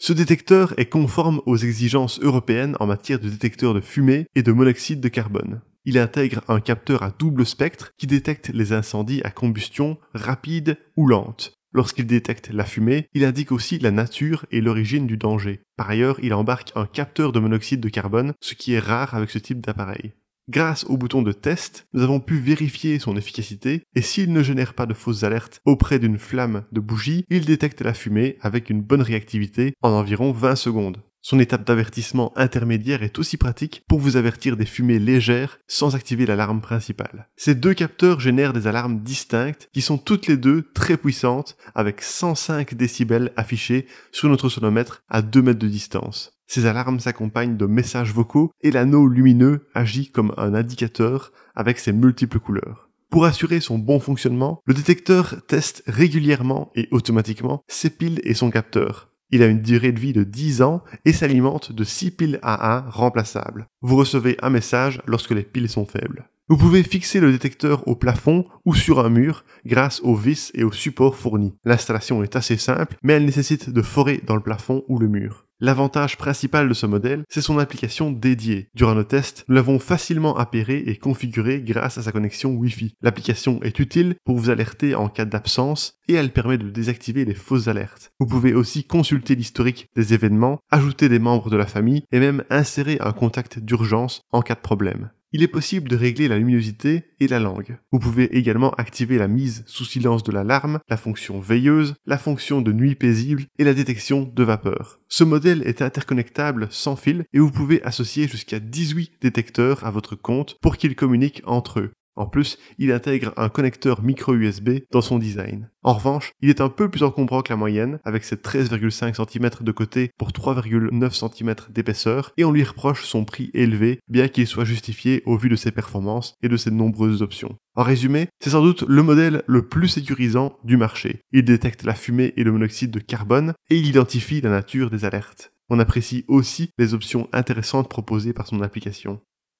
Ce détecteur est conforme aux exigences européennes en matière de détecteur de fumée et de monoxyde de carbone. Il intègre un capteur à double spectre qui détecte les incendies à combustion rapide ou lente. Lorsqu'il détecte la fumée, il indique aussi la nature et l'origine du danger. Par ailleurs, il embarque un capteur de monoxyde de carbone, ce qui est rare avec ce type d'appareil. Grâce au bouton de test, nous avons pu vérifier son efficacité et s'il ne génère pas de fausses alertes auprès d'une flamme de bougie, il détecte la fumée avec une bonne réactivité en environ 20 secondes. Son étape d'avertissement intermédiaire est aussi pratique pour vous avertir des fumées légères sans activer l'alarme principale. Ces deux capteurs génèrent des alarmes distinctes qui sont toutes les deux très puissantes avec 105 décibels affichés sur notre sonomètre à 2 mètres de distance. Ces alarmes s'accompagnent de messages vocaux et l'anneau lumineux agit comme un indicateur avec ses multiples couleurs. Pour assurer son bon fonctionnement, le détecteur teste régulièrement et automatiquement ses piles et son capteur. Il a une durée de vie de 10 ans et s'alimente de 6 piles AA remplaçables. Vous recevez un message lorsque les piles sont faibles. Vous pouvez fixer le détecteur au plafond ou sur un mur grâce aux vis et aux supports fournis. L'installation est assez simple, mais elle nécessite de forer dans le plafond ou le mur. L'avantage principal de ce modèle, c'est son application dédiée. Durant nos tests, nous l'avons facilement appairé et configuré grâce à sa connexion Wi-Fi. L'application est utile pour vous alerter en cas d'absence et elle permet de désactiver les fausses alertes. Vous pouvez aussi consulter l'historique des événements, ajouter des membres de la famille et même insérer un contact d'urgence en cas de problème. Il est possible de régler la luminosité et la langue. Vous pouvez également activer la mise sous silence de l'alarme, la fonction veilleuse, la fonction de nuit paisible et la détection de vapeur. Ce modèle est interconnectable sans fil et vous pouvez associer jusqu'à 18 détecteurs à votre compte pour qu'ils communiquent entre eux. En plus, il intègre un connecteur micro USB dans son design. En revanche, il est un peu plus encombrant que la moyenne, avec ses 13,5 cm de côté pour 3,9 cm d'épaisseur, et on lui reproche son prix élevé, bien qu'il soit justifié au vu de ses performances et de ses nombreuses options. En résumé, c'est sans doute le modèle le plus sécurisant du marché. Il détecte la fumée et le monoxyde de carbone, et il identifie la nature des alertes. On apprécie aussi les options intéressantes proposées par son application.